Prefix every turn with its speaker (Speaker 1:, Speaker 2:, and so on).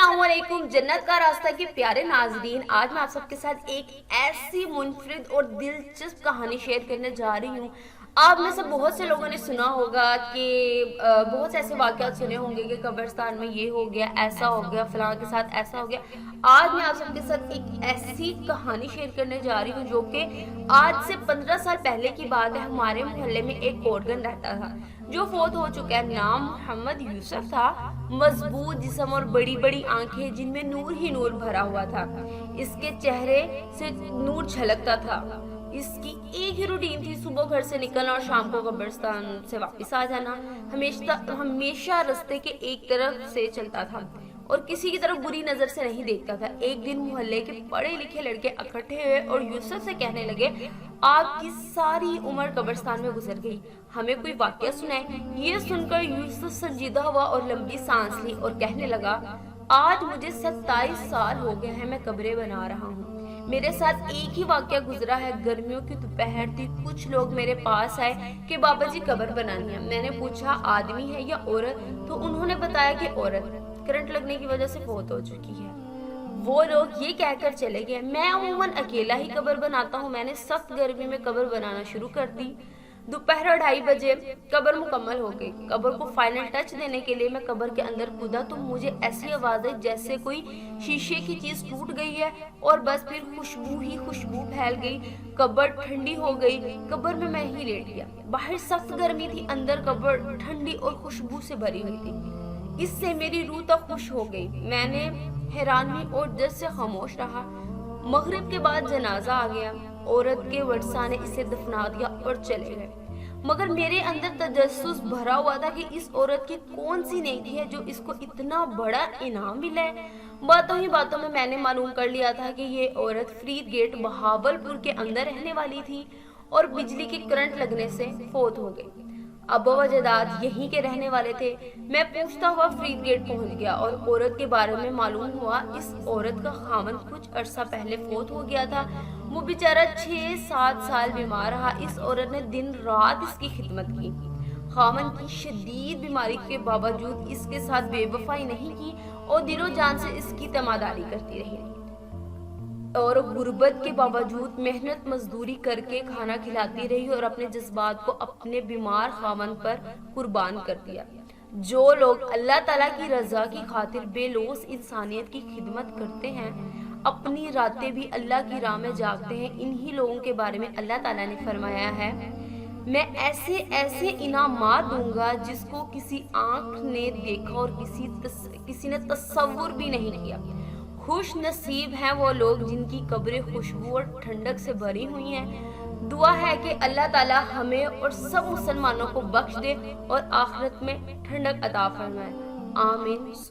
Speaker 1: अस्सलामुअलैकुम जन्नत का रास्ता के प्यारे नाजरीन, आज मैं आप सबके साथ एक ऐसी मुनफरिद और दिलचस्प कहानी शेयर करने जा रही हूँ। आप में से बहुत से लोगों ने सुना होगा कि बहुत से ऐसे वाक़यात सुने होंगे कि कब्रिस्तान में ये हो गया, ऐसा हो गया, फलां के साथ ऐसा हो गया। आज मैं आप सबके साथ एक ऐसी कहानी शेयर करने जा रही हूँ जो कि आज से 15 साल पहले की बात है। हमारे मोहल्ले में एक औरगन रहता था जो फोत हो चुका है। नाम मोहम्मद यूसुफ था। मजबूत जिस्म और बड़ी बड़ी आंखें जिनमें नूर ही नूर भरा हुआ था। इसके चेहरे से नूर झलकता था। इसकी एक ही रूटीन थी, सुबह घर से निकलना और शाम को कब्रिस्तान से वापस आ जाना। हमेशा रास्ते के एक तरफ से चलता था और किसी की तरफ बुरी नजर से नहीं देखता था। एक दिन मोहल्ले के पढ़े लिखे लड़के इकट्ठे हुए और यूसुफ से कहने लगे, आपकी सारी उम्र कब्रिस्तान में गुजर गई, हमें कोई वाकया सुनाए। ये सुनकर यूसुफ संजीदा हुआ और लंबी सांस ली और कहने लगा, आज मुझे 27 साल हो गए हैं, मैं कब्रें बना रहा हूँ। मेरे साथ एक ही वाकया गुजरा है। गर्मियों की दोपहर थी, कुछ लोग मेरे पास आए कि बाबा जी कब्र बनानी है। मैंने पूछा आदमी है या औरत, तो उन्होंने बताया कि औरत करंट लगने की वजह से फौत हो चुकी है। वो लोग ये कहकर चले गए। मैं अमूमन अकेला ही कब्र बनाता हूँ। मैंने सख्त गर्मी में कब्र बनाना शुरू कर दी। दोपहर 2:30 बजे कब्र मुकम्मल हो गई। कब्र को फाइनल टच देने के लिए मैं कब्र के अंदर कूदा तो मुझे ऐसी आवाज आई जैसे कोई शीशे की चीज टूट गई है और बस फिर खुशबू ही खुशबू फैल गई। कब्र ठंडी हो गई। कब्र में मैं ही लेट गया। बाहर सख्त गर्मी थी, अंदर कब्र ठंडी और खुशबू से भरी हुई थी। इससे मेरी रूह तक खुश हो गई। मैंने हैरानी और दर्द से खामोश रहा। मगरिब के बाद जनाजा आ गया। औरत के वर्सा ने इसे दफना दिया और चले गए। मगर मेरे अंदर तजस्सुस भरा हुआ था कि इस औरत की कौन सी नेकी है जो इसको इतना बड़ा इनाम मिला है। बातों ही बातों में मैंने मालूम कर लिया था कि ये औरत फरीद गेट बहावलपुर के अंदर रहने वाली थी और बिजली की करंट लगने से फौत हो गई। अब्बा व जदाद यहीं के रहने वाले थे। मैं पूछता हुआ फरीद गेट पहुंच गया और औरत के बारे में मालूम हुआ। इस औरत का खामन कुछ अरसा पहले फौत हो गया था। वो बेचारा 6-7 साल बीमार रहा। इस औरत ने दिन रात इसकी खिदमत की। खामन की शदीद बीमारी के बावजूद इसके साथ बेवफाई नहीं की और दिलो जान से इसकी तमादारी करती रही और गुर्बत के बावजूद मेहनत मजदूरी करके खाना खिलाती रही और अपने जज्बात को अपने बीमार खामन पर कुर्बान कर दिया। जो लोग अल्लाह ताला की रजा की खातिर बेलौस इंसानियत की खिदमत करते हैं, अपनी रातें भी अल्लाह की राह में जागते हैं, इन्हीं लोगों के बारे में अल्लाह ताला ने फरमाया है, मैं ऐसे ऐसे इनामात दूंगा जिसको किसी आंख ने देखा और किसी ने तस्वुर भी नहीं किया। खुश नसीब हैं वो लोग जिनकी कब्रें खुशबू और ठंडक से भरी हुई हैं। दुआ है कि अल्लाह ताला हमें और सब मुसलमानों को बख्श दे और आखिरत में ठंडक अता फरमाए। आमीन।